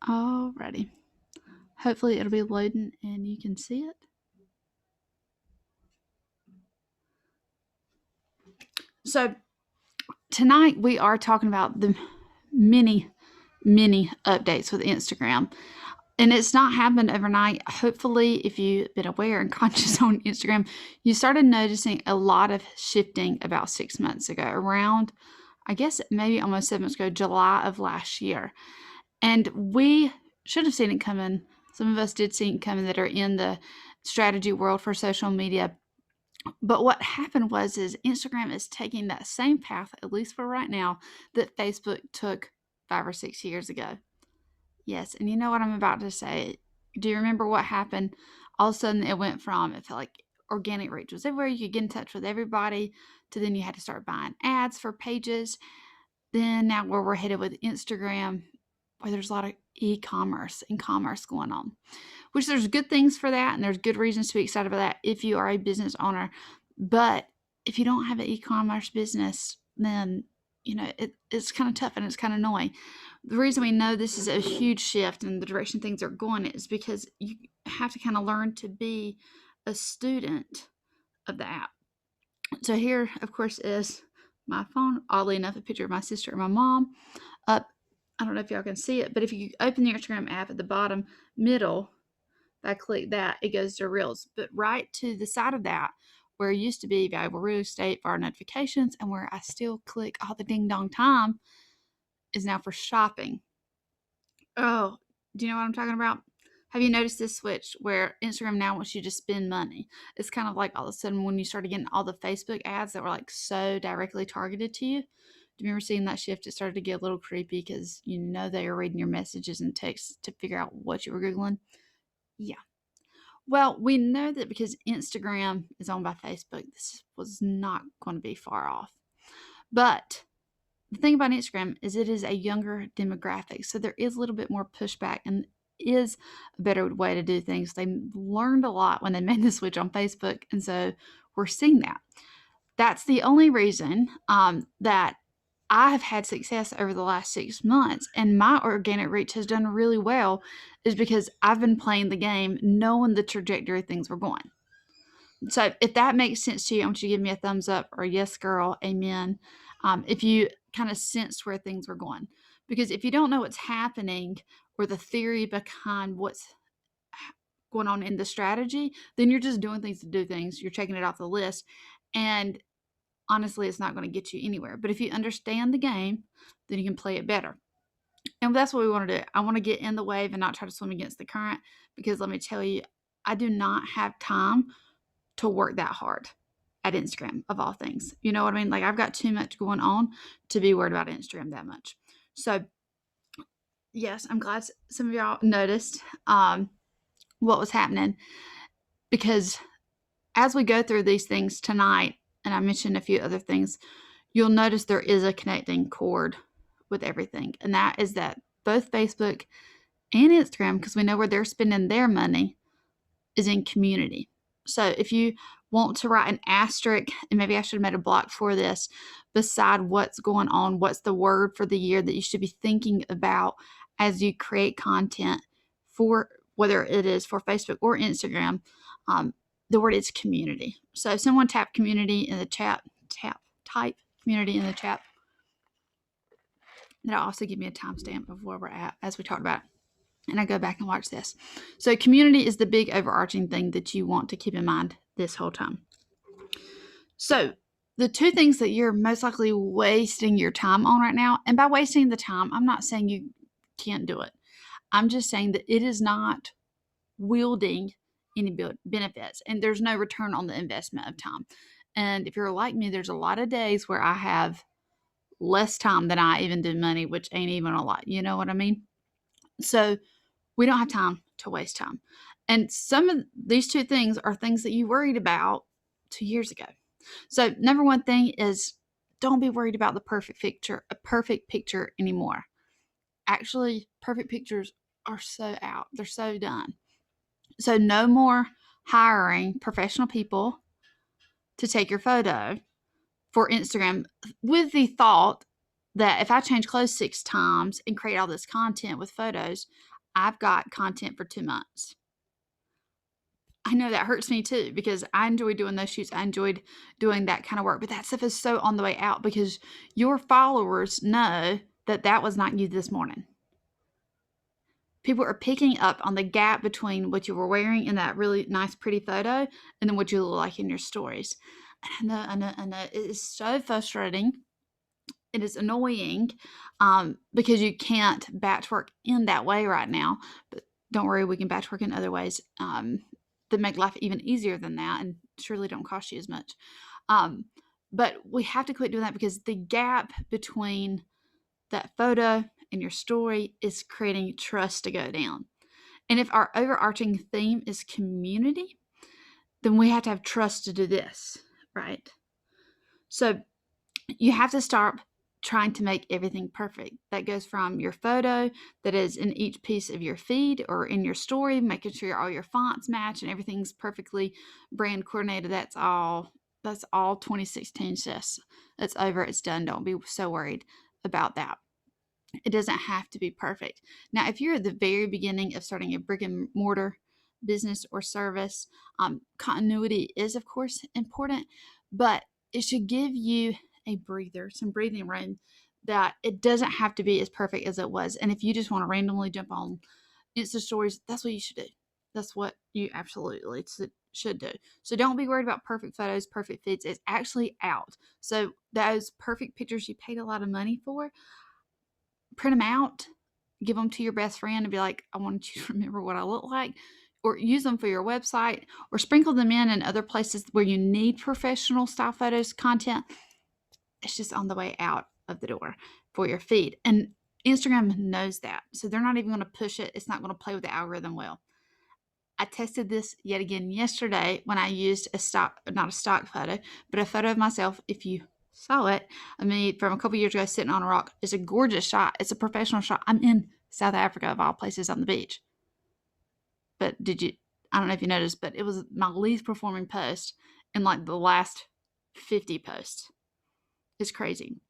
Alrighty. Hopefully it'll be loading and you can see it. So tonight we are talking about the many updates with Instagram. And it's not happened overnight. Hopefully, if you've been aware and conscious on Instagram, you started noticing a lot of shifting about 6 months ago, around, I guess, maybe almost 7 months ago, July of last year. And we should have seen it coming. Some of us did see it coming that are in the strategy world for social media. But what happened is Instagram is taking that same path, at least for right now, that Facebook took 5 or 6 years ago. Yes, and you know what I'm about to say. Do you remember what happened? All of a sudden, it went from, it felt like organic reach was everywhere. You could get in touch with everybody, to then you had to start buying ads for pages. Then now where we're headed with Instagram, where there's a lot of e-commerce and commerce going on, which there's good things for that, and there's good reasons to be excited about that if you are a business owner. But if you don't have an e-commerce business, then it's kind of tough and it's kind of annoying. The reason we know this is a huge shift in the direction things are going is because you have to kind of learn to be a student of the app. So here, of course, is my phone. Oddly enough, a picture of my sister and my mom up. I don't know if y'all can see it, but if you open the Instagram app at the bottom middle, if I click that, it goes to Reels. But right to the side of that, where it used to be valuable real estate for our notifications, and where I still click all the ding dong time, is now for shopping. Oh, do you know what I'm talking about? Have you noticed this switch where Instagram now wants you to spend money? It's kind of like all of a sudden when you started getting all the Facebook ads that were like so directly targeted to you. Do you remember seeing that shift? It started to get a little creepy because they were reading your messages and texts to figure out what you were Googling. Yeah. Well, we know that because Instagram is owned by Facebook, this was not going to be far off. But the thing about Instagram is it is a younger demographic, so there is a little bit more pushback and is a better way to do things. They learned a lot when they made the switch on Facebook, and so we're seeing that. That's the only reason that I have had success over the last 6 months, and my organic reach has done really well, is because I've been playing the game knowing the trajectory things were going. So if that makes sense to you, I want you to give me a thumbs up or yes, girl, amen. If you kind of sensed where things were going. Because if you don't know what's happening or the theory behind what's going on in the strategy, then you're just doing things to do things. You're checking it off the list. And honestly, it's not going to get you anywhere. But if you understand the game, then you can play it better. And that's what we want to do. I want to get in the wave and not try to swim against the current, because let me tell you, I do not have time to work that hard at Instagram, of all things. You know what I mean? Like, I've got too much going on to be worried about Instagram that much. So, yes, I'm glad some of y'all noticed what was happening, because as we go through these things tonight, and I mentioned a few other things, you'll notice there is a connecting cord with everything. And that is that both Facebook and Instagram, because we know where they're spending their money, is in community. So if you want to write an asterisk, and maybe I should have made a block for this, beside what's going on, what's the word for the year that you should be thinking about as you create content for, whether it is for Facebook or Instagram, the word is community. So if someone type community in the chat, type community in the chat, that'll also give me a timestamp of where we're at as we talk about it. And I go back and watch this. So community is the big overarching thing that you want to keep in mind this whole time. So the two things that you're most likely wasting your time on right now, and by wasting the time, I'm not saying you can't do it. I'm just saying that it is not wielding any benefits, and there's no return on the investment of time. And if you're like me, there's a lot of days where I have less time than I even do money, which ain't even a lot. You know what I mean? So we don't have time to waste time. And some of these two things are things that you worried about 2 years ago. So number one thing is, don't be worried about the perfect picture anymore. Actually, perfect pictures are so out. They're so done. So no more hiring professional people to take your photo for Instagram with the thought that if I change clothes 6 times and create all this content with photos, I've got content for 2 months. I know that hurts me too because I enjoy doing those shoots. I enjoyed doing that kind of work, but that stuff is so on the way out because your followers know that that was not you this morning. People are picking up on the gap between what you were wearing in that really nice, pretty photo and then what you look like in your stories. And I know. It is so frustrating. It is annoying because you can't batch work in that way right now. But don't worry, we can batch work in other ways that make life even easier than that and surely don't cost you as much. But we have to quit doing that because the gap between that photo and your story is creating trust to go down. And if our overarching theme is community, then we have to have trust to do this, right? So you have to start trying to make everything perfect. That goes from your photo that is in each piece of your feed or in your story, making sure all your fonts match and everything's perfectly brand coordinated. That's all 2016 sis. It's over, it's done. Don't be so worried about that. It doesn't have to be perfect. Now, if you're at the very beginning of starting a brick and mortar business or service, continuity is, of course, important, but it should give you a breather, some breathing room that it doesn't have to be as perfect as it was. And if you just want to randomly jump on Insta stories, that's what you should do. That's what you absolutely should do. So don't be worried about perfect photos, perfect feeds. It's actually out. So those perfect pictures you paid a lot of money for, print them out, give them to your best friend and be like, I want you to remember what I look like, or use them for your website, or sprinkle them in other places where you need professional style photos content. It's just on the way out of the door for your feed. And Instagram knows that. So they're not even going to push it. It's not going to play with the algorithm well. I tested this yet again yesterday when I used not a stock photo, but a photo of myself. If you saw it, I mean, from a couple years ago, sitting on a rock. It's a gorgeous shot. It's a professional shot. I'm in South Africa, of all places, on the beach. But I don't know if you noticed, but it was my least performing post in like the last 50 posts. It's crazy.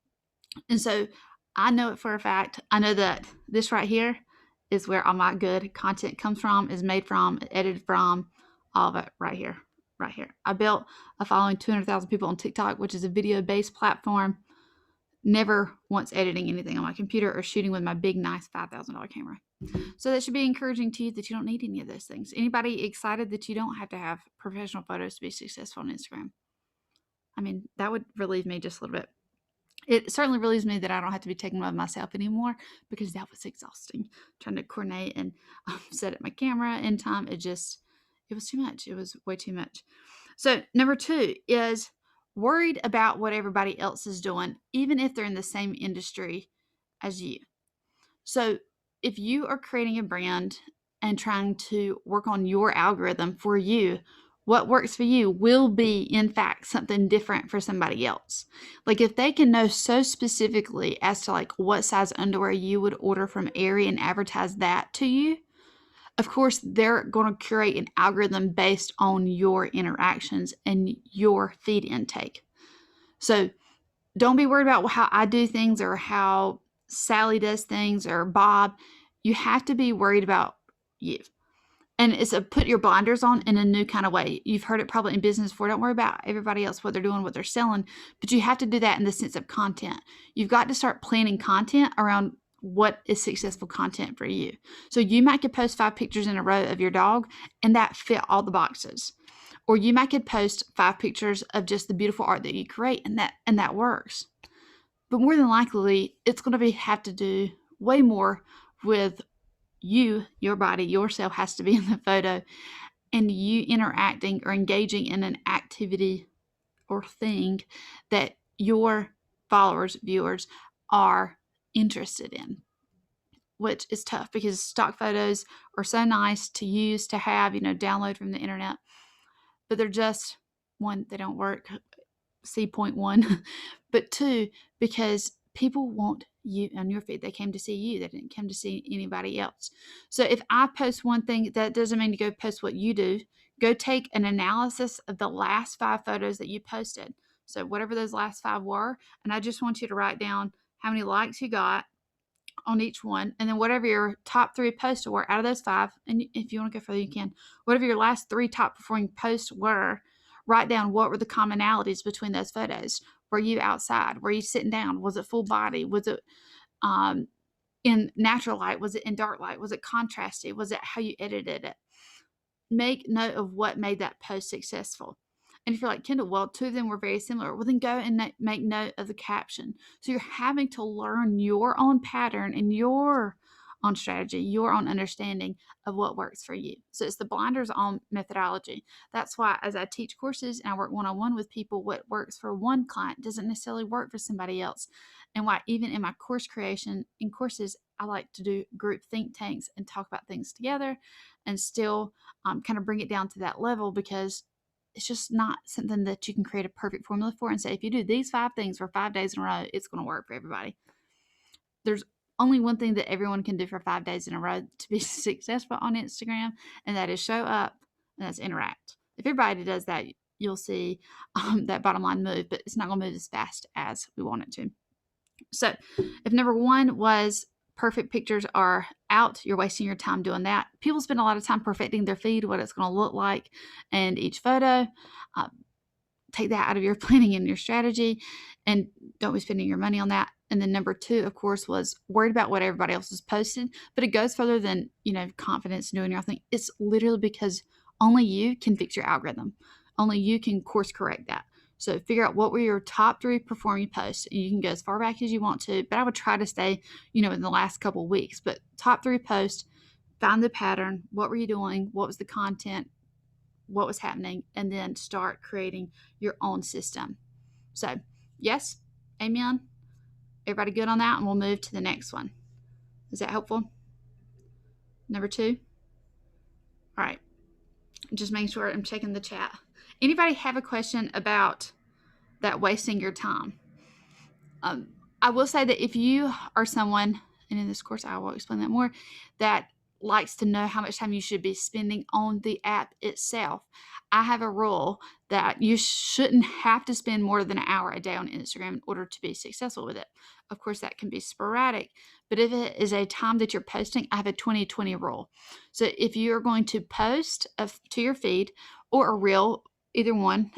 And so I know it for a fact. I know that this right here is where all my good content comes from, is made from, edited from, all of it right here. Right here. I built a following 200,000 people on TikTok, which is a video-based platform. Never once editing anything on my computer or shooting with my big, nice $5,000 camera. So that should be encouraging to you that you don't need any of those things. Anybody excited that you don't have to have professional photos to be successful on Instagram? I mean, that would relieve me just a little bit. It certainly relieves me that I don't have to be taking of myself anymore because that was exhausting. Trying to coordinate and set up my camera in time. It was too much. It was way too much. So number 2 is worried about what everybody else is doing, even if they're in the same industry as you. So if you are creating a brand and trying to work on your algorithm for you, what works for you will be, in fact, something different for somebody else. Like if they can know so specifically as to like what size underwear you would order from Aerie and advertise that to you, of course, they're going to curate an algorithm based on your interactions and your feed intake. So don't be worried about how I do things or how Sally does things or Bob. You have to be worried about you. And it's a put your blinders on in a new kind of way. You've heard it probably in business before. Don't worry about everybody else, what they're doing, what they're selling. But you have to do that in the sense of content. You've got to start planning content around what is successful content for you. So you might could post 5 pictures in a row of your dog and that fit all the boxes. Or you might could post 5 pictures of just the beautiful art that you create and that works. But more than likely, it's going to have to do way more with you, your body, yourself has to be in the photo, and you interacting or engaging in an activity or thing that your followers, viewers are interested in, which is tough because stock photos are so nice to use, to have, download from the internet, but they're just, 1, they don't work, see point 1, but 2, because people want you on your feed. They came to see you. They didn't come to see anybody else. So if I post one thing, that doesn't mean to go post what you do. Go take an analysis of the last 5 photos that you posted. So whatever those last 5 were, and I just want you to write down how many likes you got on each one. And then whatever your top 3 posts were out of those 5, and if you want to go further, you can. Whatever your last 3 top performing posts were, write down what were the commonalities between those photos. Were you outside? Were you sitting down? Was it full body? Was it in natural light? Was it in dark light? Was it contrasty? Was it how you edited it? Make note of what made that post successful. And if you're like, Kendall, well, 2 of them were very similar, well, then go and make note of the caption. So you're having to learn your own pattern and your own strategy, your own understanding of what works for you. So it's the blinders on methodology. That's why as I teach courses and I work one-on-one with people, what works for one client doesn't necessarily work for somebody else. And why even in my course creation in courses, I like to do group think tanks and talk about things together and still kind of bring it down to that level, because it's just not something that you can create a perfect formula for and say, if you do these 5 things for 5 days in a row, it's going to work for everybody. There's only one thing that everyone can do for 5 days in a row to be successful on Instagram, and that is show up and that's interact. If everybody does that, you'll see that bottom line move, but it's not going to move as fast as we want it to. So if number 1 was perfect pictures are out, you're wasting your time doing that. People spend a lot of time perfecting their feed, what it's going to look like, and each photo. Take that out of your planning and your strategy, and don't be spending your money on that. And then number 2, of course, was worried about what everybody else is posting. But it goes further than, confidence in doing your own thing. It's literally because only you can fix your algorithm. Only you can course correct that. So figure out what were your top 3 performing posts. And you can go as far back as you want to, but I would try to stay, in the last couple of weeks. But top 3 posts, find the pattern. What were you doing? What was the content? What was happening? And then start creating your own system. So yes, amen. Everybody good on that? And we'll move to the next one. Is that helpful? Number 2. All right. Just making sure I'm checking the chat. Anybody have a question about that wasting your time? I will say that if you are someone, and in this course I will explain that more, that likes to know how much time you should be spending on the app itself, I have a rule that you shouldn't have to spend more than an hour a day on Instagram in order to be successful with it. Of course, that can be sporadic, but if it is a time that you're posting, I have a 20-20 rule. So if you're going to post to your feed or a reel, either one,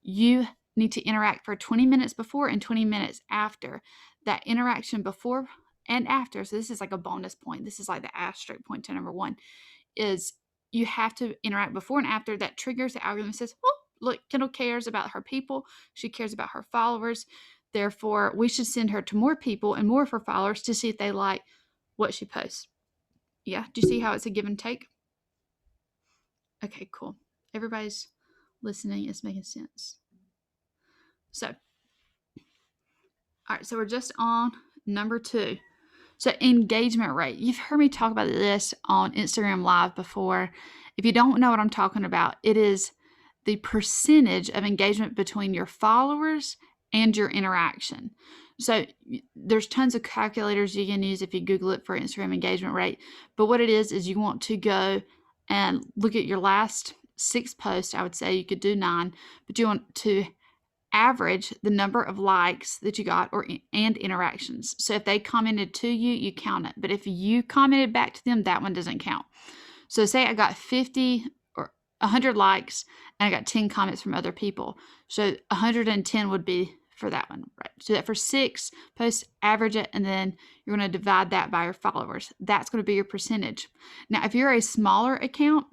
you need to interact for 20 minutes before and 20 minutes after. That interaction before and after, so this is like a bonus point, this is like the asterisk point to number 1, is you have to interact before and after. That triggers the algorithm, says, oh, look, Kendall cares about her people, she cares about her followers, therefore we should send her to more people and more of her followers to see if they like what she posts. Yeah, do you see how it's a give and take? Okay, cool. Everybody's listening, it's making sense. So, all right, so we're just on number 2. So engagement rate. You've heard me talk about this on Instagram Live before. If you don't know what I'm talking about, it is the percentage of engagement between your followers and your interaction. So there's tons of calculators you can use if you Google it for Instagram engagement rate. But what it is you want to go and look at your last 6 posts. I would say you could do 9, but you want to average the number of likes that you got and interactions. So if they commented to you, you count it. But if you commented back to them, that one doesn't count. So say I got 50 or 100 likes and I got 10 comments from other people. So 110 would be for that one, right? So that for 6 posts, average it, and then you're going to divide that by your followers. That's going to be your percentage. Now, if you're a smaller account,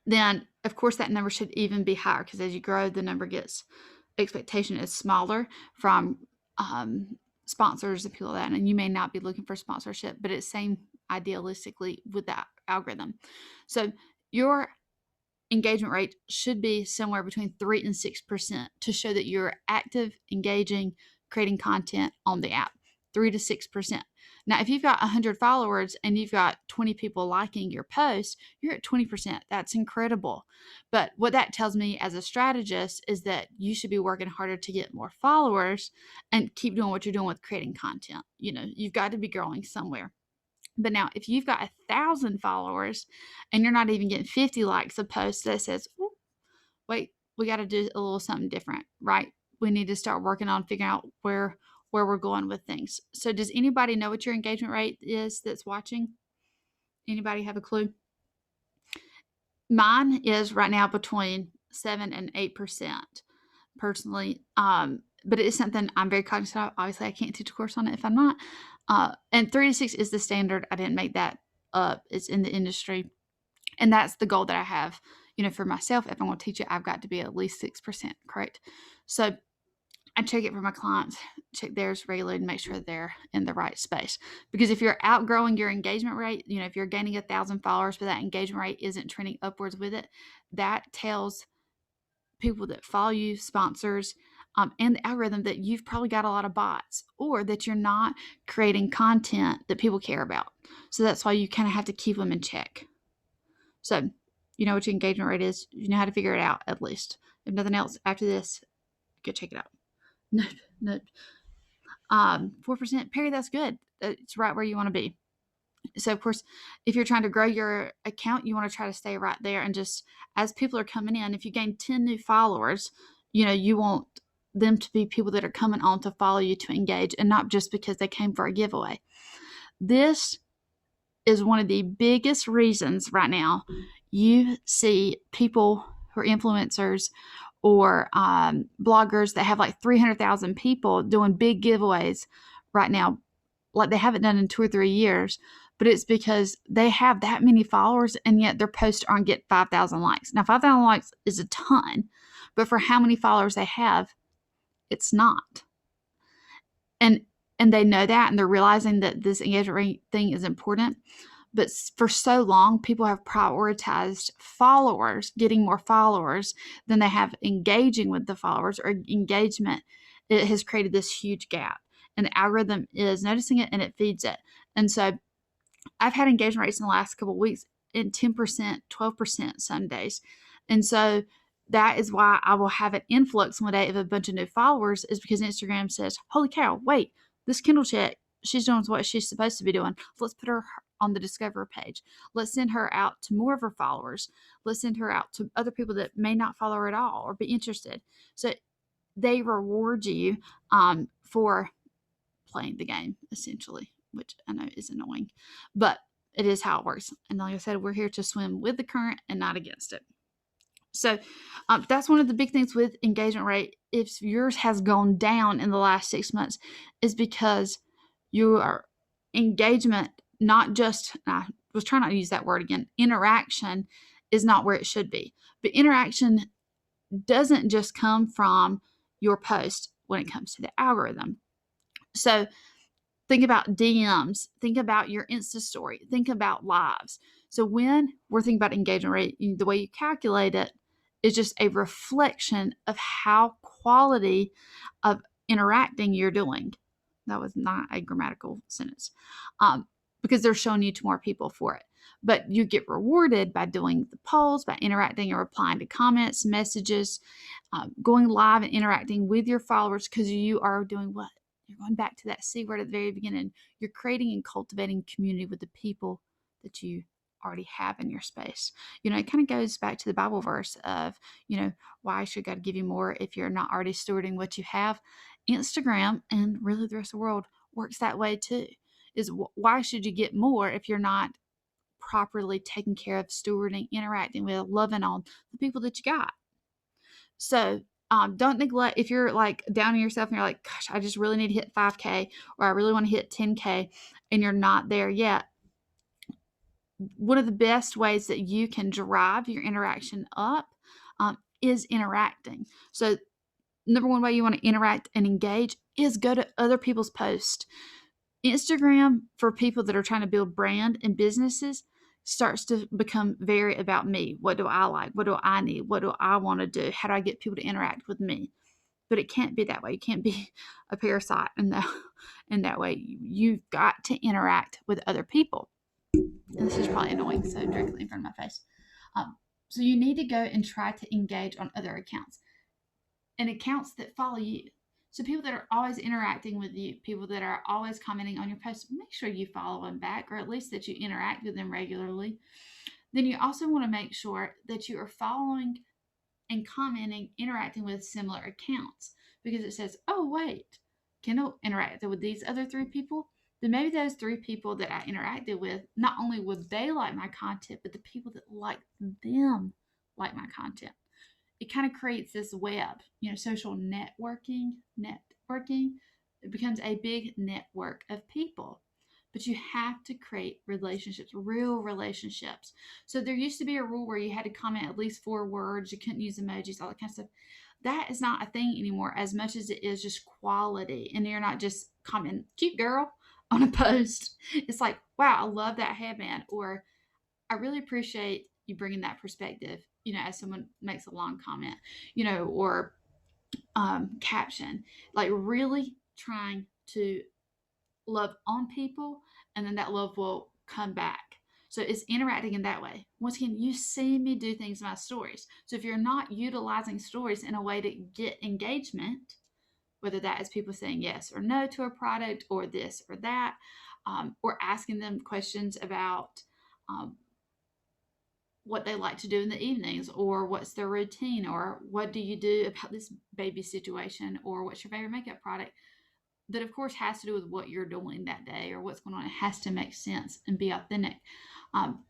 then of course that number should even be higher, because as you grow, the number expectation is smaller from sponsors and people like that, and you may not be looking for sponsorship, but it's same idealistically with that algorithm. So your engagement rate should be somewhere between 3 and 6% to show that you're active, engaging, creating content on the app. 3 to 6%. Now, if you've got 100 followers and you've got 20 people liking your post, you're at 20%. That's incredible. But what that tells me as a strategist is that you should be working harder to get more followers and keep doing what you're doing with creating content. You've got to be growing somewhere. But now, if you've got 1,000 followers and you're not even getting 50 likes a post, that says, oh, wait, we got to do a little something different, right? We need to start working on figuring out where where we're going with things. So does anybody know what your engagement rate is that's watching? Anybody have a clue? Mine is right now between 7 and 8% personally. But it is something I'm very cognizant of. Obviously, I can't teach a course on it if I'm not. And 3 to 6 is the standard. I didn't make that up. It's in the industry. And that's the goal that I have, for myself. If I'm going to teach it, I've got to be at least 6%, correct? So I check it for my clients, check theirs regularly to make sure they're in the right space. Because if you're outgrowing your engagement rate, if you're gaining 1,000 followers, but that engagement rate isn't trending upwards with it, that tells people that follow you, sponsors, and the algorithm that you've probably got a lot of bots, or that you're not creating content that people care about. So that's why you kind of have to keep them in check. So you know what your engagement rate is. You know how to figure it out, at least. If nothing else, after this, go check it out. Nope. 4%, Perry, that's good. It's right where you want to be. So, of course, if you're trying to grow your account, you want to try to stay right there. And just as people are coming in, if you gain 10 new followers, you want them to be people that are coming on to follow you, to engage, and not just because they came for a giveaway. This is one of the biggest reasons right now you see people who are influencers or bloggers that have like 300,000 people doing big giveaways right now, like they haven't done in 2 or 3 years. But it's because they have that many followers, and yet their posts aren't getting 5,000 likes. Now, 5,000 likes is a ton, but for how many followers they have, it's not. And they know that, and they're realizing that this engagement rate thing is important. But for so long, people have prioritized followers, getting more followers, than they have engaging with the followers, or engagement. It has created this huge gap, and the algorithm is noticing it, and it feeds it. And so I've had engagement rates in the last couple of weeks in 10%, 12% some days. And so that is why I will have an influx one day of a bunch of new followers, is because Instagram says, holy cow, wait, this Kindle chick, she's doing what she's supposed to be doing. Let's put her on the Discover page. Let's send her out to more of her followers. Let's send her out to other people that may not follow her at all or be interested. So they reward you for playing the game, essentially, which I know is annoying, but it is how it works. And like I said, we're here to swim with the current and not against it. So that's one of the big things with engagement rate. If yours has gone down in the last 6 months, is because your engagement, not just, I was trying not to use that word again, interaction is not where it should be. But interaction doesn't just come from your post when it comes to the algorithm. So think about DMs, think about your Insta story, think about lives. So when we're thinking about engagement rate, the way you calculate it is just a reflection of how quality of interacting you're doing. That was not a grammatical sentence, because they're showing you to more people for it. But you get rewarded by doing the polls, by interacting and replying to comments, messages, going live and interacting with your followers, because you are doing what? You're going back to that C word at the very beginning. You're creating and cultivating community with the people that you already have in your space. It kind of goes back to the Bible verse of, why should God give you more if you're not already stewarding what you have? Instagram, and really the rest of the world, works that way too. Is why should you get more if you're not properly taking care of, stewarding, interacting with, loving on the people that you got? So don't neglect, if you're like down on yourself and you're like, gosh, I just really need to hit 5K, or I really want to hit 10K, and you're not there yet. One of the best ways that you can drive your interaction up is interacting. So number one way you want to interact and engage is go to other people's posts. Instagram, for people that are trying to build brand and businesses, starts to become very about me. What do I like? What do I need? What do I want to do? How do I get people to interact with me? But it can't be that way. You can't be a parasite in that way. You've got to interact with other people. And this is probably annoying, so directly in front of my face. So you need to go and try to engage on other accounts, and accounts that follow you. So people that are always interacting with you, people that are always commenting on your posts, make sure you follow them back, or at least that you interact with them regularly. Then you also want to make sure that you are following and commenting, interacting with similar accounts, because it says, oh, wait, Kendall interacted with these other 3 people, then maybe those 3 people that I interacted with, not only would they like my content, but the people that like them like my content. It kind of creates this web, social networking. It becomes a big network of people. But you have to create relationships, real relationships. So there used to be a rule where you had to comment at least 4 words, you couldn't use emojis, all that kind of stuff. That is not a thing anymore, as much as it is just quality. And you're not just commenting, cute girl, on a post. It's like, wow, I love that headband. Or I really appreciate you bringing that perspective, as someone makes a long comment, or caption. Like really trying to love on people, and then that love will come back. So it's interacting in that way. Once again, you see me do things in my stories. So if you're not utilizing stories in a way to get engagement, whether that is people saying yes or no to a product or this or that, or asking them questions about what they like to do in the evenings, or what's their routine, or what do you do about this baby situation, or what's your favorite makeup product, that of course has to do with what you're doing that day or what's going on. It has to make sense and be authentic.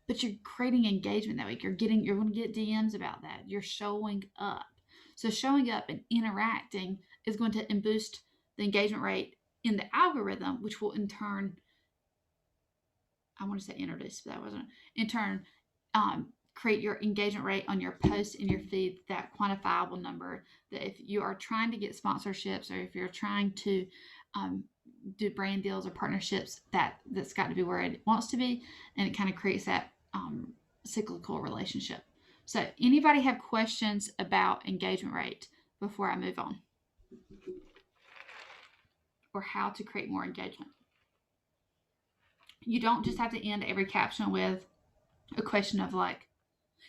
But you're creating engagement that week. You're going to get DMs about that. You're showing up. So showing up and interacting is going to boost the engagement rate in the algorithm, which will in turn, I want to say introduce, but that wasn't, in turn, create your engagement rate on your posts in your feed, that quantifiable number, that if you are trying to get sponsorships, or if you're trying to do brand deals or partnerships, that's got to be where it wants to be, and it kind of creates that cyclical relationship. So anybody have questions about engagement rate before I move on, or how to create more engagement? You don't just have to end every caption with a question of like,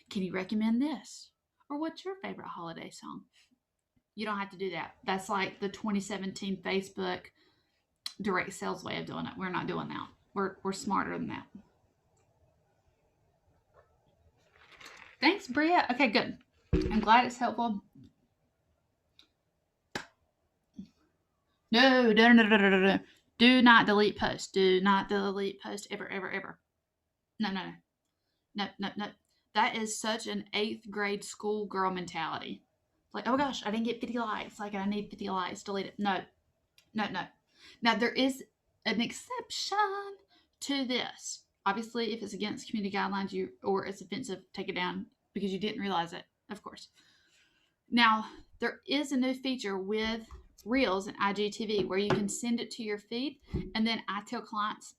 can you recommend this? Or what's your favorite holiday song? You don't have to do that. That's like the 2017 Facebook direct sales way of doing it. We're not doing that. We're smarter than that. Thanks, Bria. Okay, good. I'm glad it's helpful. No. Do not delete posts. Do not delete posts ever, ever, ever. No. That is such an 8th grade school girl mentality. Like, oh my gosh, I didn't get 50 likes. Like, I need 50 likes. Delete it. No. Now, there is an exception to this. Obviously, if it's against community guidelines, or it's offensive, take it down because you didn't realize it, of course. Now, there is a new feature with Reels and IGTV where you can send it to your feed, and then I tell clients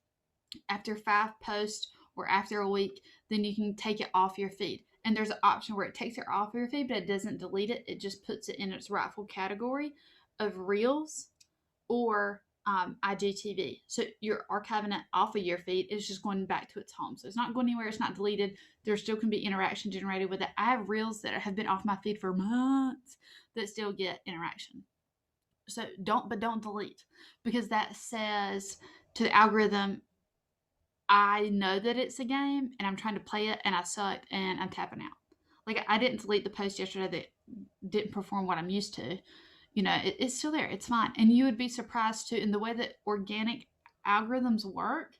after 5 posts or after a week, then you can take it off your feed. And there's an option where it takes it off your feed, but it doesn't delete it. It just puts it in its rightful category of Reels or IGTV. So you're archiving it off of your feed. It's just going back to its home. So it's not going anywhere. It's not deleted. There still can be interaction generated with it. I have Reels that have been off my feed for months that still get interaction. So don't delete, because that says to the algorithm, I know that it's a game and I'm trying to play it and I sucked and I'm tapping out. Like, I didn't delete the post yesterday that didn't perform what I'm used to. It's still there. It's fine. And you would be surprised too, in the way that organic algorithms work.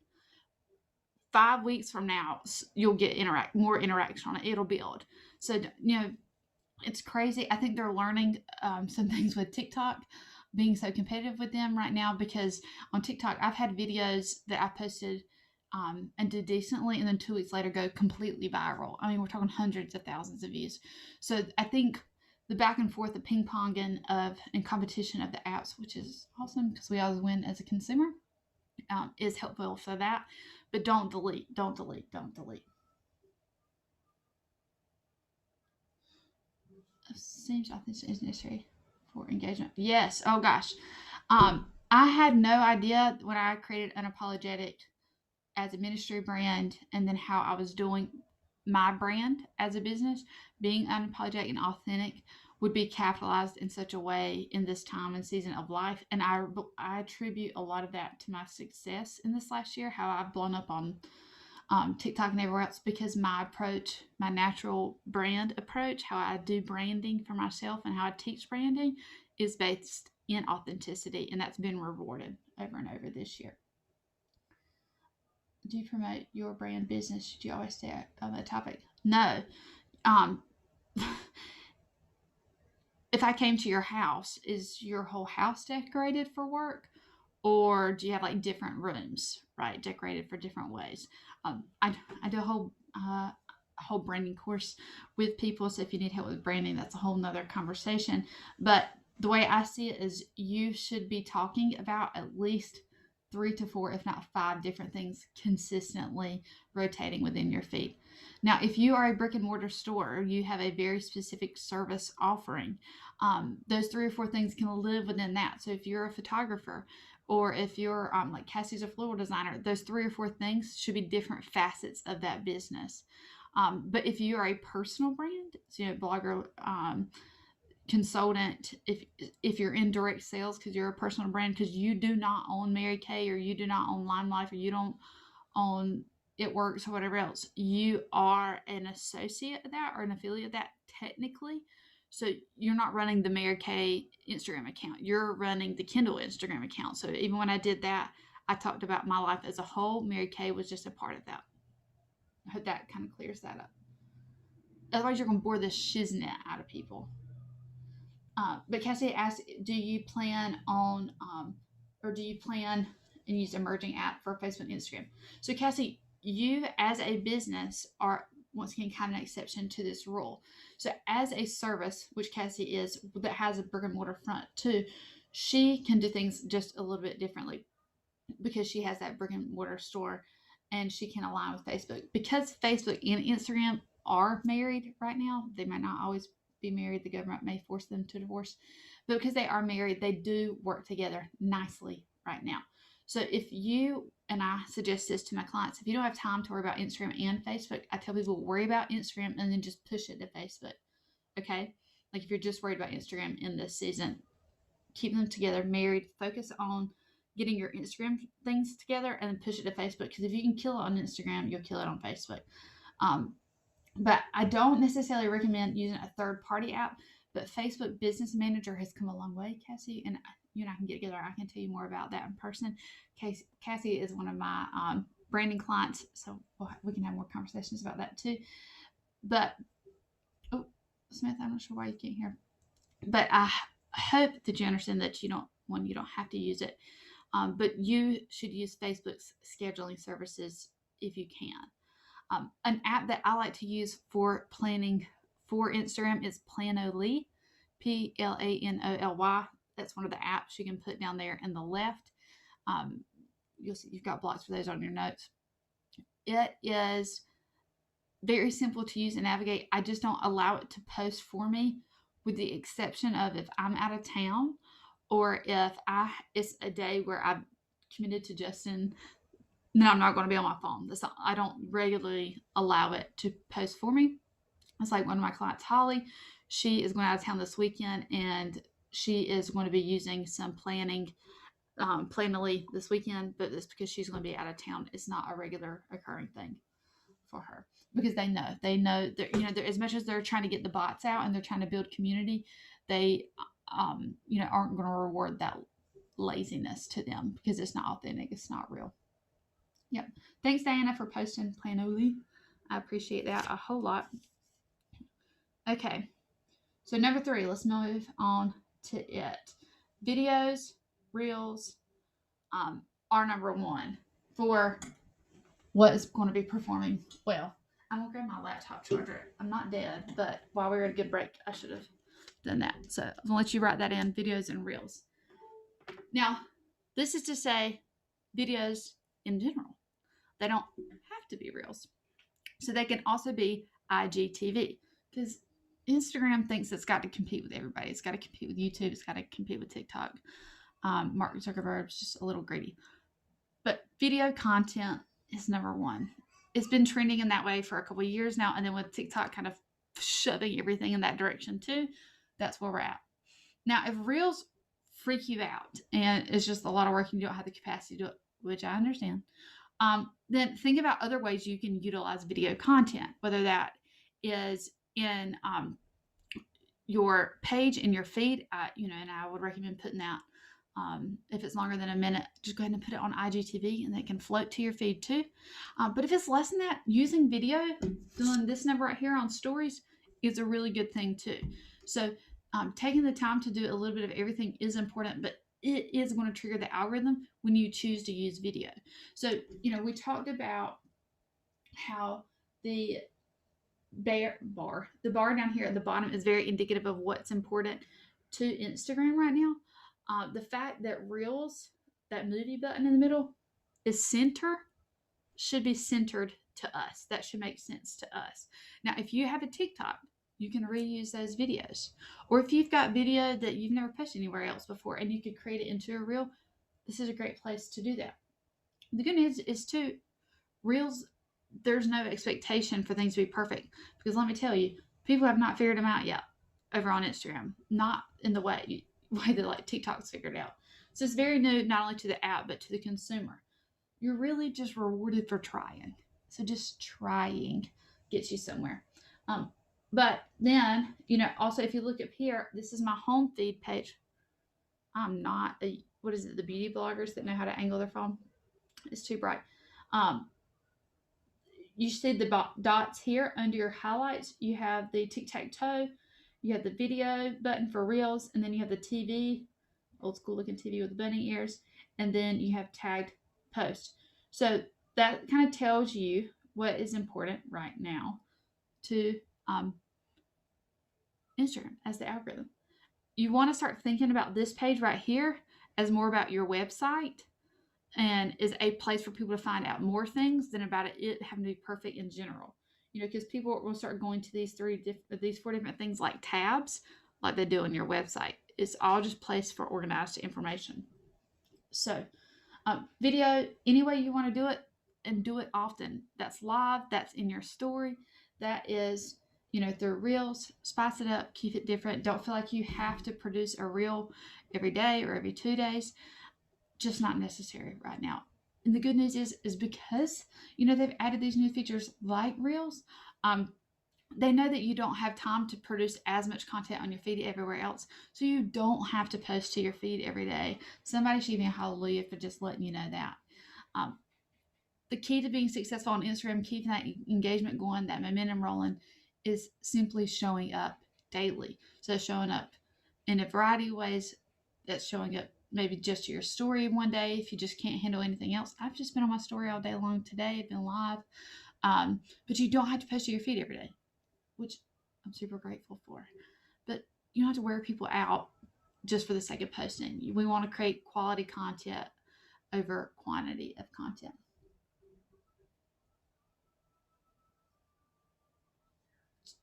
5 weeks from now, you'll get more interaction on it. It'll build. So, it's crazy. I think they're learning some things with TikTok, being so competitive with them right now, because on TikTok, I've had videos that I posted and did decently, and then 2 weeks later go completely viral. I mean, we're talking hundreds of thousands of views. So I think the back and forth, the ping ponging and competition of the apps, which is awesome because we always win as a consumer, is helpful for that. But don't delete. Seems authentic is necessary for engagement. Yes. Oh gosh. I had no idea when I created Unapologetic as a ministry brand, and then how I was doing my brand as a business, being unapologetic and authentic would be capitalized in such a way in this time and season of life. And I attribute a lot of that to my success in this last year, how I've blown up on TikTok and everywhere else, because my approach, my natural brand approach, how I do branding for myself and how I teach branding, is based in authenticity, and that's been rewarded over and over this year. Do you promote your brand business? Should you always stay on the topic? No. If I came to your house, is your whole house decorated for work? Or do you have like different rooms, right, decorated for different ways? I do a whole branding course with people, so if you need help with branding, that's a whole nother conversation. But the way I see it is you should be talking about at least 3 to 4, if not 5 different things consistently rotating within your feed. Now, if you are a brick and mortar store, you have a very specific service offering. Those 3 or 4 things can live within that. So if you're a photographer, or if you're like Cassie's a floral designer, those 3 or 4 things should be different facets of that business. But if you are a personal brand, so, blogger, consultant, if you're in direct sales because you're a personal brand, because you do not own Mary Kay, or you do not own Lime Life, or you don't own It Works, or whatever else, you are an associate of that or an affiliate of that technically. So you're not running the Mary Kay Instagram account. You're running the Kindle Instagram account. So even when I did that, I talked about my life as a whole. Mary Kay was just a part of that. I hope that kind of clears that up. Otherwise, you're going to bore the shiznit out of people. But Cassie asked, do you plan on, or do you plan and use emerging app for Facebook and Instagram? So Cassie, you as a business are, once again, kind of an exception to this rule. So as a service, which Cassie is, that has a brick and mortar front too, she can do things just a little bit differently because she has that brick and mortar store, and she can align with Facebook. Because Facebook and Instagram are married right now, they might not always be married. The government may force them to divorce, but because they are married, they do work together nicely right now. So if you, and I suggest this to my clients, if you don't have time to worry about Instagram and Facebook, I tell people worry about Instagram and then just push it to Facebook. Okay? Like if you're just worried about Instagram in this season, keep them together, married, focus on getting your Instagram things together and then push it to Facebook. Because if you can kill it on Instagram, you'll kill it on Facebook. But I don't necessarily recommend using a third-party app. But Facebook Business Manager has come a long way, Cassie, and you and I can get together. I can tell you more about that in person. Cassie is one of my branding clients, so we can have more conversations about that too. But, oh, Smith, I'm not sure why you can't hear. But I hope that you understand that you don't have to use it. But you should use Facebook's scheduling services if you can. An app that I like to use for planning for Instagram is Planoly, Planoly. That's one of the apps you can put down there in the left. You'll see you've got blocks for those on your notes. It is very simple to use and navigate. I just don't allow it to post for me, with the exception of if I'm out of town, or if it's a day where I've committed to Justin, then I'm not going to be on my phone. I don't regularly allow it to post for me. It's like one of my clients, Holly, she is going out of town this weekend, and she is going to be using some Planoly this weekend, but it's because she's going to be out of town. It's not a regular occurring thing for her, because they know that, as much as they're trying to get the bots out and they're trying to build community, they aren't going to reward that laziness to them, because it's not authentic, it's not real. Yep. Thanks, Diana, for posting Planoly. I appreciate that a whole lot. Okay, so number 3, let's move on to it. Videos, reels, are number 1 for what is going to be performing well. I'm going to grab my laptop charger. I'm not dead, but while we were at a good break, I should have done that. So I'm going to let you write that in, videos and reels. Now, this is to say videos in general. They don't have to be reels. So they can also be IGTV, because Instagram thinks it's got to compete with everybody. It's got to compete with YouTube. It's got to compete with TikTok. Mark Zuckerberg's just a little greedy. But video content is number 1. It's been trending in that way for a couple of years now. And then with TikTok kind of shoving everything in that direction too, that's where we're at. Now, if reels freak you out and it's just a lot of work and you don't have the capacity to do it, which I understand, then think about other ways you can utilize video content, whether that is in your page and your feed, and I would recommend putting that. If it's longer than a minute, just go ahead and put it on IGTV, and it can float to your feed too. But if it's less than that, using video, doing this number right here on stories is a really good thing too. So taking the time to do a little bit of everything is important, but it is going to trigger the algorithm when you choose to use video. So, we talked about how the bar down here at the bottom is very indicative of what's important to Instagram right now. The fact that Reels, that movie button in the middle, is should be centered to us. That should make sense to us. Now, if you have a TikTok, you can reuse those videos. Or if you've got video that you've never posted anywhere else before and you could create it into a reel, this is a great place to do that. The good news is too, Reels, there's no expectation for things to be perfect, because let me tell you, people have not figured them out yet over on Instagram, not in the way that like TikTok's figured out. So it's very new, not only to the app but to the consumer. You're really just rewarded for trying. So just trying gets you somewhere. But then, also if you look up here, this is my home feed page. I'm not the beauty bloggers that know how to angle their phone. It's too bright. You see the dots here under your highlights. You have the tic-tac-toe, you have the video button for Reels, and then you have the TV, old school looking TV with the bunny ears, and then you have tagged post. So that kind of tells you what is important right now to Instagram as the algorithm. You want to start thinking about this page right here as more about your website and is a place for people to find out more things than about it having to be perfect in general. Because people will start going to these 4 different things like tabs, like they do on your website. It's all just place for organized information. So video, any way you want to do it, and do it often. That's live, that's in your story, that is through Reels. Spice it up, keep it different. Don't feel like you have to produce a reel every day or every 2 days. Just not necessary right now. And the good news is because they've added these new features like Reels, they know that you don't have time to produce as much content on your feed everywhere else, so you don't have to post to your feed every day. Somebody should give me a hallelujah for just letting you know that. The key to being successful on Instagram, keeping that engagement going, that momentum rolling, is simply showing up daily. So showing up in a variety of ways. That's showing up maybe just your story one day if you just can't handle anything else. I've just been on my story all day long today. I've been live. But you don't have to post to your feed every day, which I'm super grateful for. But you don't have to wear people out just for the sake of posting. We want to create quality content over quantity of content.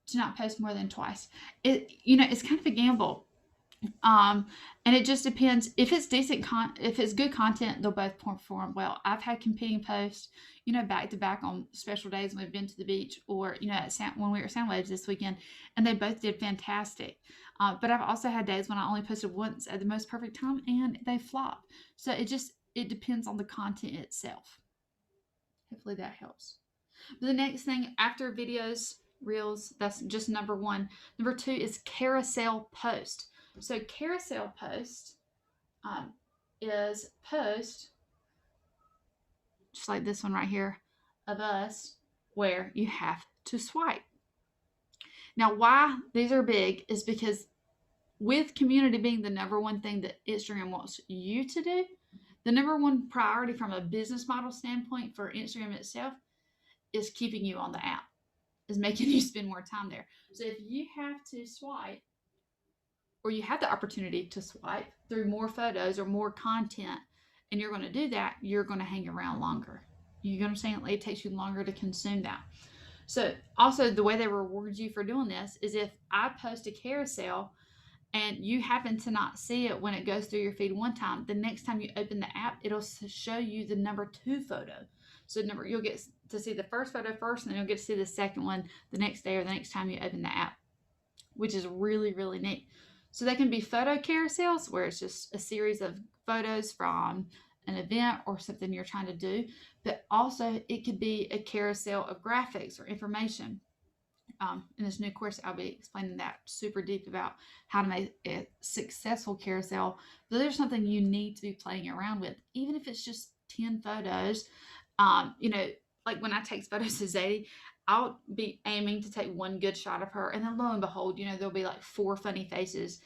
To not post more than twice. It's kind of a gamble. And it just depends. If it's if it's good content, they'll both perform well. I've had competing posts, back to back on special days when we've been to the beach, or when we were at Soundwaves this weekend, and they both did fantastic. But I've also had days when I only posted once at the most perfect time, and they flopped. So it depends on the content itself. Hopefully that helps. But the next thing after videos, Reels, that's just number 1. Number 2 is carousel post. So carousel post is post just like this one right here of us, where you have to swipe. Now, why these are big is because with community being the number 1 thing that Instagram wants you to do, the number 1 priority from a business model standpoint for Instagram itself is keeping you on the app, is making you spend more time there. So if you have to swipe, or you have the opportunity to swipe through more photos or more content, and you're going to do that, you're going to hang around longer. You understand? It takes you longer to consume that. So also the way they reward you for doing this is if I post a carousel and you happen to not see it when it goes through your feed one time, the next time you open the app, it'll show you the number 2 photo. So you'll get to see the first photo first, and then you'll get to see the second one the next day or the next time you open the app, which is really, really neat. So they can be photo carousels where it's just a series of photos from an event or something you're trying to do, but also it could be a carousel of graphics or information. In this new course, I'll be explaining that super deep about how to make a successful carousel. But there's something you need to be playing around with, even if it's just 10 photos. You know, like when I take photos of Zadie, I'll be aiming to take one good shot of her, and then lo and behold, you know, there'll be like 4 funny faces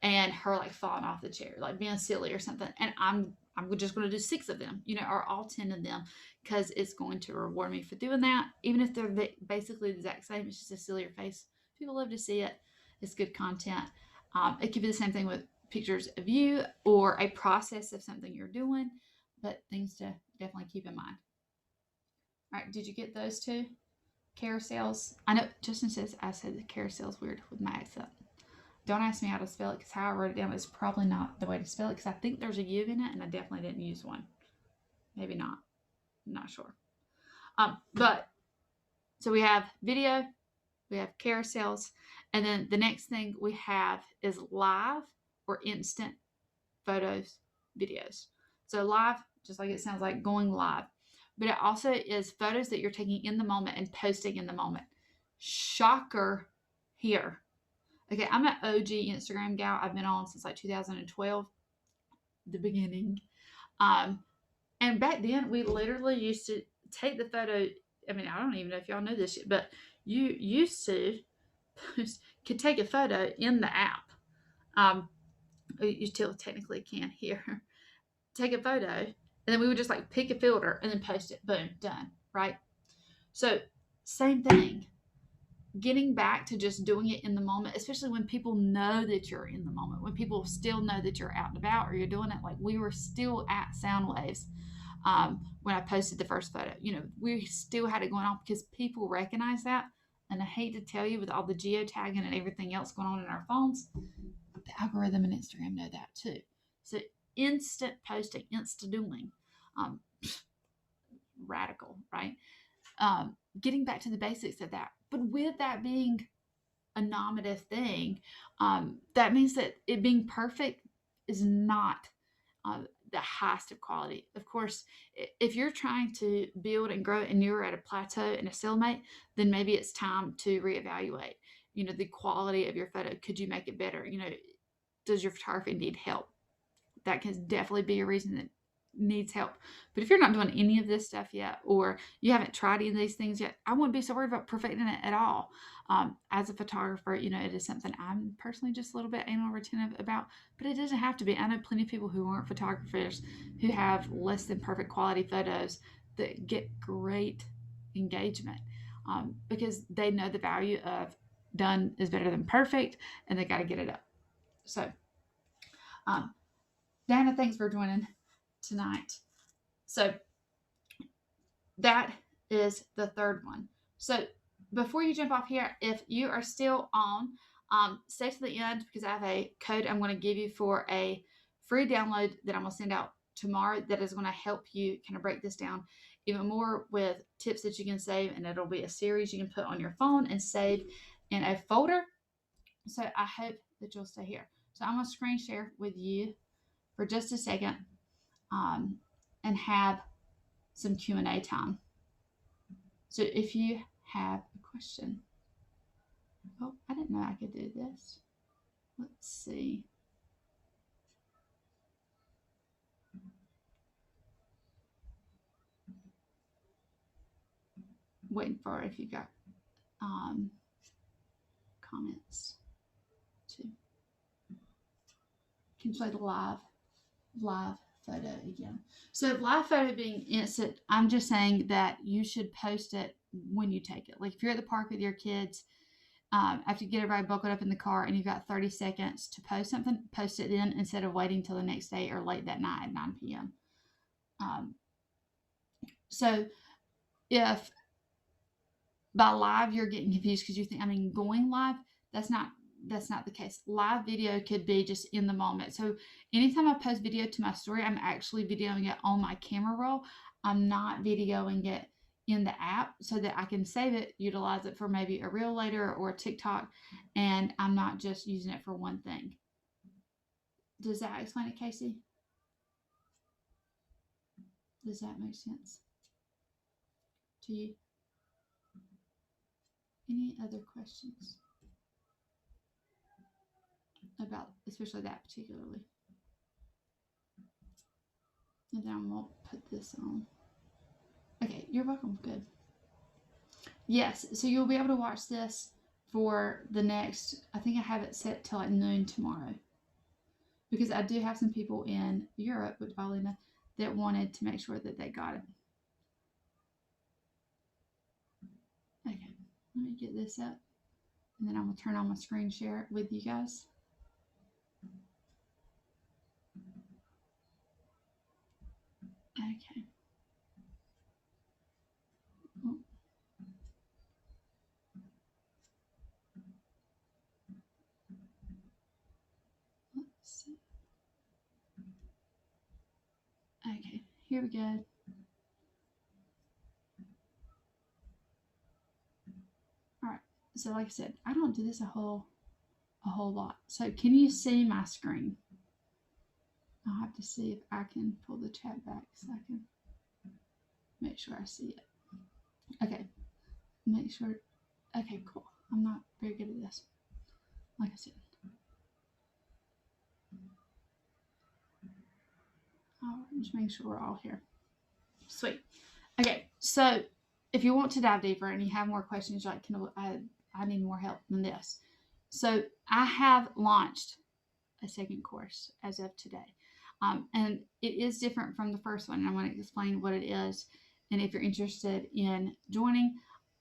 and her like falling off the chair, like being silly or something. And I'm just going to do 6 of them, you know, or all 10 of them, because it's going to reward me for doing that. Even if they're basically the exact same, it's just a sillier face. People love to see it. It's good content. It could be the same thing with pictures of you or a process of something you're doing, but things to definitely keep in mind. All right, did you get those 2 carousels? I know Justin says I said the carousel's weird with my accent. Don't ask me how to spell it, because how I wrote it down is probably not the way to spell it, because I think there's a U in it, and I definitely didn't use one. Maybe not. I'm not sure. But so we have video, we have carousels, and then the next thing we have is live or instant photos, videos. So live, just like it sounds like, going live. But it also is photos that you're taking in the moment and posting in the moment. Shocker here. Okay, I'm an OG Instagram gal. I've been on since like 2012, the beginning. And back then, we literally used to take the photo. I mean, I don't even know if y'all know this yet, but you used to could take a photo in the app. You still technically can here. Take a photo, and then we would just like pick a filter and then post it. Boom, done. Right? So, same thing. Getting back to just doing it in the moment, especially when people know that you're in the moment, when people still know that you're out and about or you're doing it. Like we were still at Soundwaves when I posted the first photo. You know, we still had it going on because people recognize that. And I hate to tell you, with all the geotagging and everything else going on in our phones, the algorithm and Instagram know that too. So instant posting, instant doing, um, radical, right? Getting back to the basics of that. But with that being a nominative thing, that means that it being perfect is not the highest of quality. Of course, if you're trying to build and grow and you're at a plateau and a stalemate, then maybe it's time to reevaluate, you know, the quality of your photo. Could you make it better? You know, does your photography need help? That can definitely be a reason that needs help. But if you're not doing any of this stuff yet, or you haven't tried any of these things yet, I wouldn't be so worried about perfecting it at all. As a photographer, you know, it is something I'm personally just a little bit anal retentive about, but it doesn't have to be. I know plenty of people who aren't photographers who have less than perfect quality photos that get great engagement because they know the value of done is better than perfect, and they got to get it up. So, Dana, thanks for joining tonight. So that is the third one. So before you jump off here, if you are still on, stay to the end, because I have a code I'm going to give you for a free download that I'm going to send out tomorrow that is going to help you kind of break this down even more with tips that you can save, and it'll be a series you can put on your phone and save in a folder. So I hope that you'll stay here. So I'm going to screen share with you for just a second and have some Q&A time. So if you have a question, oh, I didn't know I could do this. Let's see. Waiting for if you got comments too. Can you play the live photo again? So live photo being instant, I'm just saying that you should post it when you take it. Like if you're at the park with your kids, after you get everybody buckled up in the car and you've got 30 seconds to post something, post it then instead of waiting till the next day or late that night at 9 p.m. So if by live you're getting confused because you think, I mean, going live, that's not the case. Live video could be just in the moment. So anytime I post video to my story, I'm actually videoing it on my camera roll. I'm not videoing it in the app so that I can save it, utilize it for maybe a reel later or a TikTok, and I'm not just using it for one thing. Does that explain it, Casey? Does that make sense to you? Any other questions about, especially that particularly? And then I won't put this on. Okay, you're welcome. Good. Yes, so you'll be able to watch this for the next, I think I have it set till like noon tomorrow. Because I do have some people in Europe with Paulina that wanted to make sure that they got it. Okay, let me get this up. And then I'm going to turn on my screen share with you guys. Okay. Oh. Let's see. Okay, here we go. All right. So like I said, I don't do this a whole lot. So can you see my screen? I'll have to see if I can pull the chat back so I can make sure I see it. Okay. Make sure. Okay, cool. I'm not very good at this. Like I said. Just make sure we're all here. Sweet. Okay, so if you want to dive deeper and you have more questions, like, I need more help than this. So I have launched a second course as of today. And it is different from the first one. And I'm going to explain what it is. And if you're interested in joining,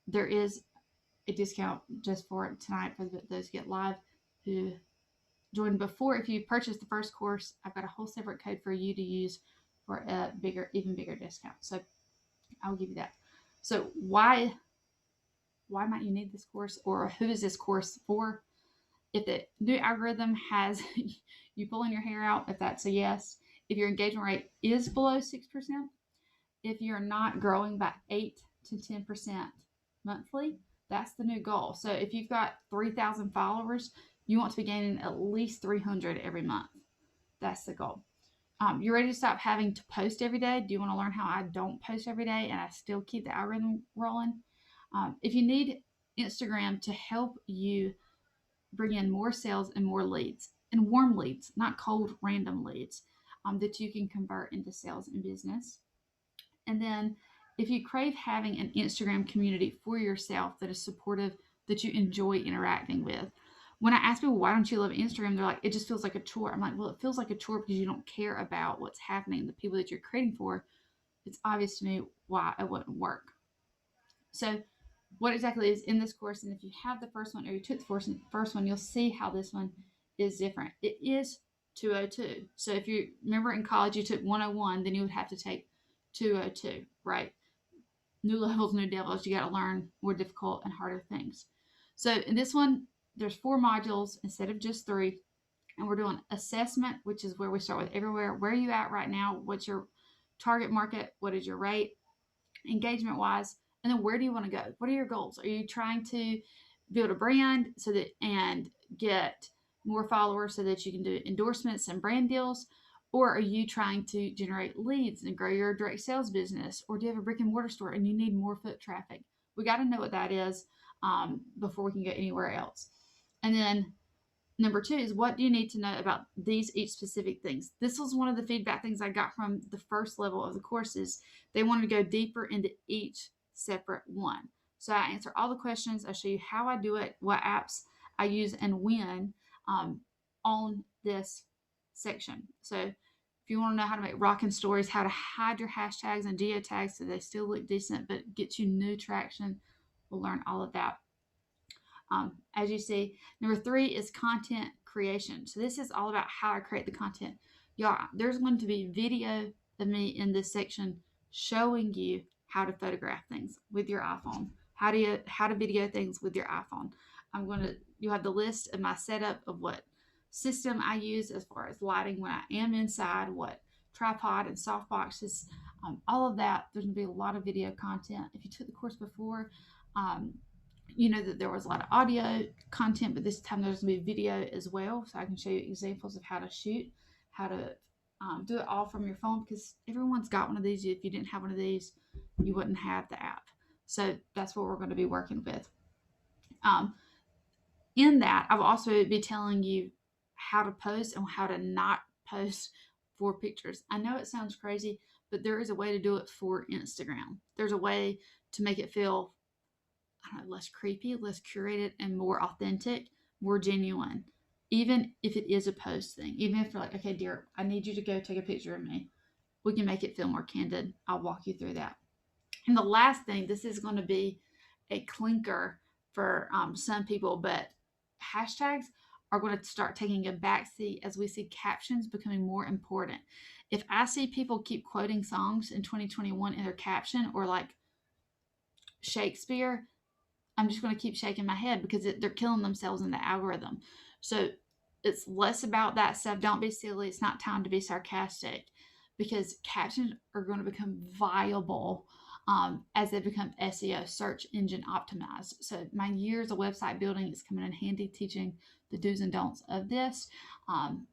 there is a discount just for tonight for those who get live who joined before. If you purchase the first course, I've got a whole separate code for you to use for a even bigger discount. So I'll give you that. So why might you need this course, or who is this course for? If the new algorithm has you pulling your hair out, if that's a yes. If your engagement rate is below 6%, if you're not growing by 8 to 10% monthly, that's the new goal. So if you've got 3,000 followers, you want to be gaining at least 300 every month. That's the goal. You're ready to stop having to post every day. Do you want to learn how I don't post every day and I still keep the algorithm rolling? If you need Instagram to help you bring in more sales and more leads, and warm leads, not cold random leads, that you can convert into sales and business. And then if you crave having an Instagram community for yourself that is supportive, that you enjoy interacting with. When I ask people, why don't you love Instagram? They're like, it just feels like a chore. I'm like, well, it feels like a chore because you don't care about what's happening, the people that you're creating for. It's obvious to me why it wouldn't work. So what exactly is in this course? And if you have the first one, or you took the first one, you'll see how this one is different. It is 202. So if you remember in college, you took 101, then you would have to take 202, right? New levels, new devils. You got to learn more difficult and harder things. So in this one, there's 4 modules instead of just 3. And we're doing assessment, which is where we start with everywhere. Where are you at right now? What's your target market? What is your rate? Engagement wise. And then where do you want to go? What are your goals? Are you trying to build a brand so that and get more followers so that you can do endorsements and brand deals? Or are you trying to generate leads and grow your direct sales business? Or do you have a brick and mortar store and you need more foot traffic? We got to know what that is before we can go anywhere else. And then number 2 is, what do you need to know about each specific things? This was one of the feedback things I got from the first level of the courses. They wanted to go deeper into each separate one. So I answer all the questions. I show you how I do it, what apps I use, and when on this section. So if you want to know how to make rockin' stories, how to hide your hashtags and geotags so they still look decent but get you new traction, we'll learn all of that. As you see, number 3 is content creation. So this is all about how I create the content. Y'all, there's going to be video of me in this section showing you how to photograph things with your iPhone, how to video things with your iPhone. You'll have the list of my setup of what system I use as far as lighting when I am inside, what tripod and soft boxes, all of that. There's going to be a lot of video content. If you took the course before, you know that there was a lot of audio content, but this time there's going to be video as well. So I can show you examples of how to shoot, how to do it all from your phone, because everyone's got one of these. If you didn't have one of these, you wouldn't have the app. So that's what we're going to be working with. In that, I'll also be telling you how to post and how to not post for pictures. I know it sounds crazy, but there is a way to do it for Instagram. There's a way to make it feel, I don't know, less creepy, less curated, and more authentic, more genuine. Even if it is a post thing, even if you're like, okay, dear, I need you to go take a picture of me, we can make it feel more candid. I'll walk you through that. And the last thing, this is going to be a clinker for some people, but hashtags are going to start taking a backseat as we see captions becoming more important. If I see people keep quoting songs in 2021 in their caption, or like Shakespeare, I'm just going to keep shaking my head because they're killing themselves in the algorithm. So it's less about that stuff. Don't be silly. It's not time to be sarcastic, because captions are going to become viable as they become SEO, search engine optimized. So my years of website building is coming in handy, teaching the do's and don'ts of this.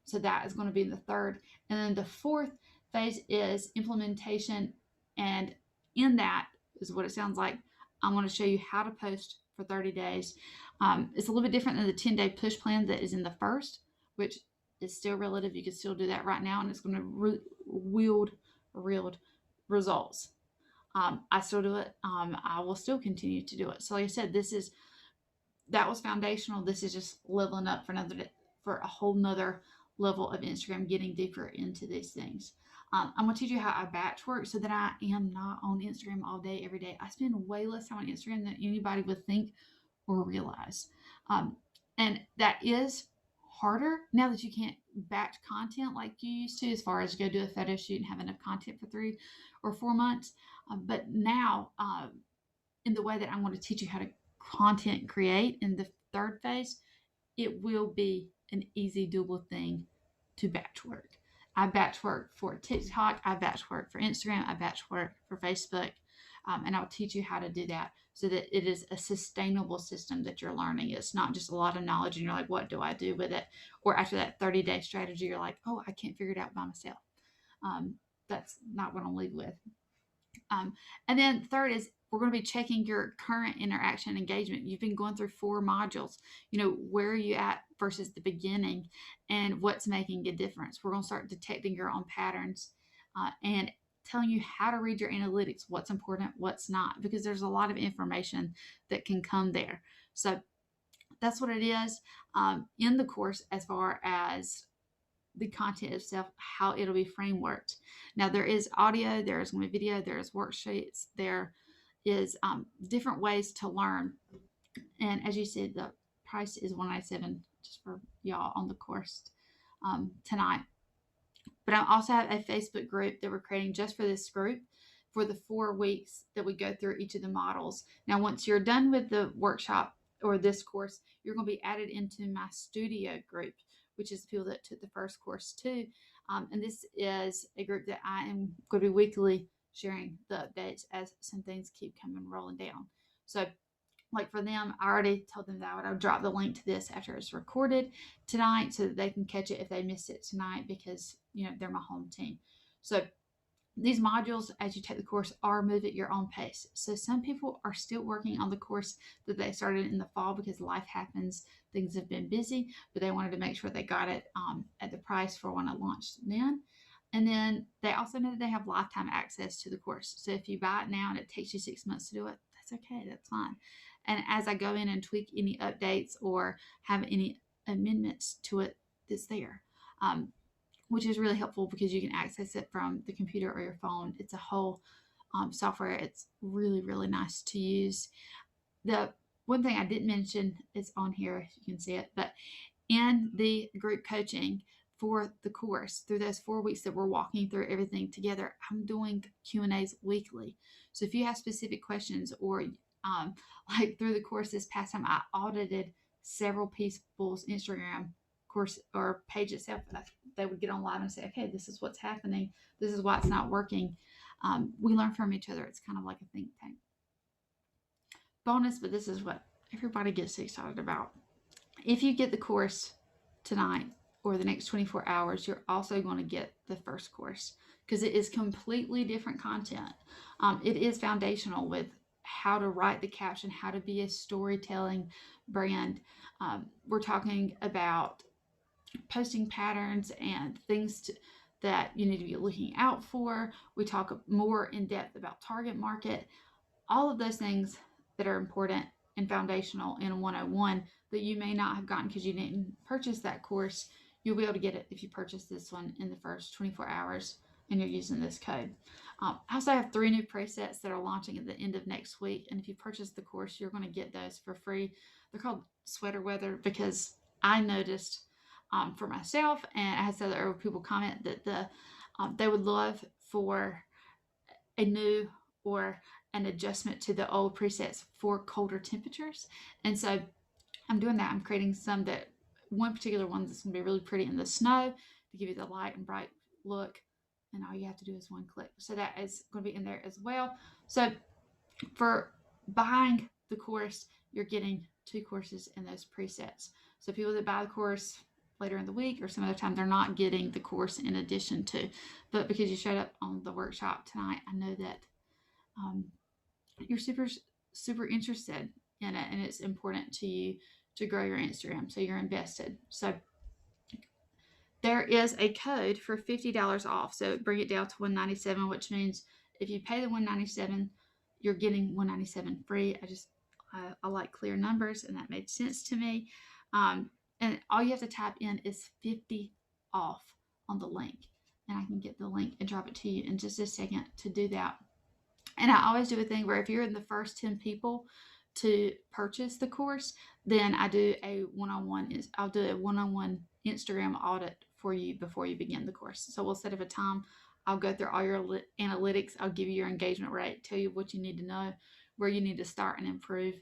So that is going to be the third. And then the fourth phase is implementation. And in that is what it sounds like. I'm going to show you how to post for 30 days. It's a little bit different than the 10-day push plan that is in the first, which is still relative. You can still do that right now, and it's going to yield results. I still do it. I will still continue to do it. So like I said, that was foundational. This is just leveling up for a whole nother level of Instagram, getting deeper into these things. I'm going to teach you how I batch work so that I am not on Instagram all day, every day. I spend way less time on Instagram than anybody would think or realize. And that is harder now that you can't batch content like you used to, as far as go do a photo shoot and have enough content for 3 or 4 months. But now, in the way that I'm going to teach you how to content create in the third phase, it will be an easy, doable thing to batch work. I batch work for TikTok, I batch work for Instagram, I batch work for Facebook, and I'll teach you how to do that so that it is a sustainable system that you're learning. It's not just a lot of knowledge and you're like, what do I do with it? Or after that 30-day strategy, you're like, oh, I can't figure it out by myself. That's not what I'm leave with. And then third is we're going to be checking your current interaction engagement. You've been going through 4 modules. Where are you at versus the beginning, and what's making a difference? We're going to start detecting your own patterns and telling you how to read your analytics, what's important, what's not, because there's a lot of information that can come there. So that's what it is in the course as far as the content itself, how it'll be frameworked. Now there is audio, there is going to be video, there is worksheets, there is different ways to learn. And as you said, the price is $197 just for y'all on the course tonight. But I also have a Facebook group that we're creating just for this group for the 4 weeks that we go through each of the models. Now, once you're done with the workshop or this course, you're going to be added into my studio group, which is the people that took the first course too. And this is a group that I am going to be weekly sharing the updates as some things keep coming rolling down. So like for them, I already told them that I would drop the link to this after it's recorded tonight so that they can catch it if they missed it tonight, because they're my home team. So these modules, as you take the course, are move at your own pace. So some people are still working on the course that they started in the fall because life happens, things have been busy, but they wanted to make sure they got it at the price for when I launched then. And then they also know that they have lifetime access to the course. So if you buy it now and it takes you 6 months to do it, that's okay, that's fine. And as I go in and tweak any updates or have any amendments to it, it's there. Which is really helpful because you can access it from the computer or your phone. It's a whole software. It's really, really nice to use. The one thing I didn't mention is on here, if you can see it, but in the group coaching for the course, through those 4 weeks that we're walking through everything together, I'm doing Q&As weekly. So if you have specific questions, or like through the course this past time, I audited several people's Instagram course or page itself. They would get on live and say, okay, this is what's happening. This is why it's not working. We learn from each other. It's kind of like a think tank. Bonus, but this is what everybody gets excited about. If you get the course tonight or the next 24 hours, you're also going to get the first course because it is completely different content. It is foundational with how to write the caption, how to be a storytelling brand. We're talking about posting patterns and things that you need to be looking out for. We talk more in depth about target market, all of those things that are important and foundational in 101 that you may not have gotten because you didn't purchase that course. You'll be able to get it if you purchase this one in the first 24 hours and you're using this code. I also have 3 new presets that are launching at the end of next week. And if you purchase the course, you're going to get those for free. They're called Sweater Weather because I noticed for myself, and I had other people comment that they would love for a new or an adjustment to the old presets for colder temperatures. And so I'm doing that. I'm creating some that one particular one that's going to be really pretty in the snow to give you the light and bright look. And all you have to do is one click. So that is going to be in there as well. So for buying the course, you're getting 2 courses in those presets. So people that buy the course later in the week or some other time, they're not getting the course in addition to. But because you showed up on the workshop tonight, I know that you're super interested in it, and it's important to you to grow your Instagram, so you're invested. So there is a code for $50 off, so bring it down to $197, which means if you pay the $197, you're getting $197 free. I like clear numbers, and that made sense to me. And all you have to type in is 50 off on the link, and I can get the link and drop it to you in just a second to do that. And I always do a thing where if you're in the first 10 people to purchase the course, then I do a one-on-one. I'll do a one-on-one Instagram audit for you before you begin the course. So we'll set up a time. I'll go through all your analytics. I'll give you your engagement rate, tell you what you need to know, where you need to start and improve,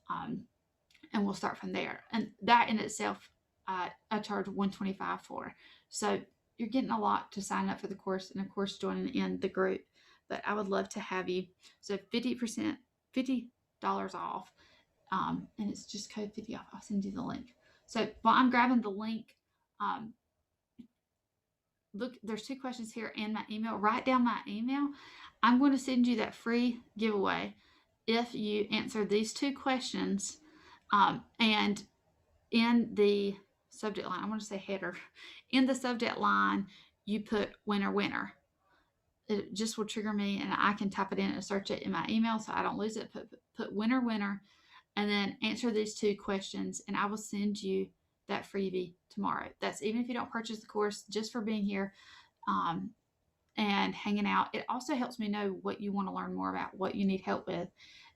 and we'll start from there. And that in itself, I charge $125 for. So you're getting a lot to sign up for the course, and of course joining in the group. But I would love to have you. So $50 off, and it's just code 50 off. I'll send you the link. So while I'm grabbing the link, look, there's 2 questions here in my email. Write down my email. I'm going to send you that free giveaway if you answer these 2 questions. And in the subject line, I'm going to say header. In the subject line, you put winner, winner. It just will trigger me, and I can type it in and search it in my email so I don't lose it. Put winner, winner, and then answer these 2 questions, and I will send you that freebie tomorrow. That's even if you don't purchase the course, just for being here and hanging out. It also helps me know what you want to learn more about, what you need help with.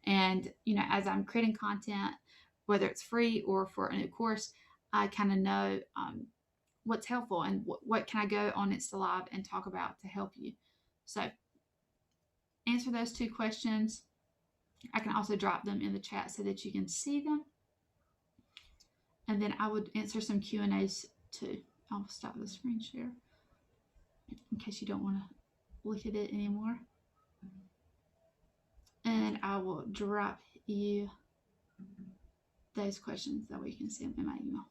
And, as I'm creating content, whether it's free or for a new course, I kind of know what's helpful and what can I go on Insta Live and talk about to help you. So answer those 2 questions. I can also drop them in the chat so that you can see them. And then I would answer some Q&As too. I'll stop the screen share in case you don't want to look at it anymore. And I will drop you those questions that way you can see them in my email.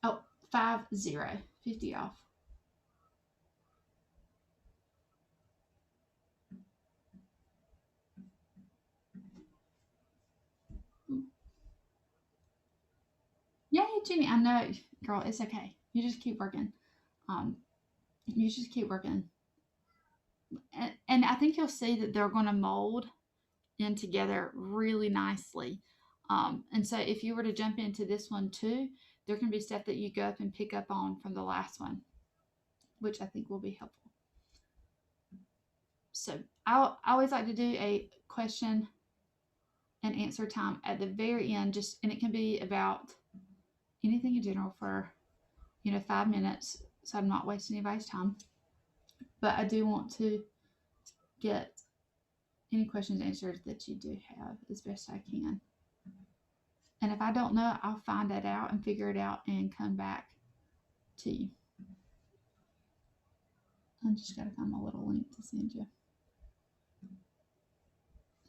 Oh, 50 off. Yay, Jenny, I know, girl, it's okay. You just keep working. You just keep working. And I think you'll see that they're going to mold in together really nicely. And so if you were to jump into this one too, there can be stuff that you go up and pick up on from the last one, which I think will be helpful. So I always like to do a question and answer time at the very end, and it can be about anything in general for 5 minutes, so I'm not wasting anybody's time. But I do want to get any questions answered that you do have as best I can. And if I don't know, I'll find that out and figure it out and come back to you. I just got to find my little link to send you.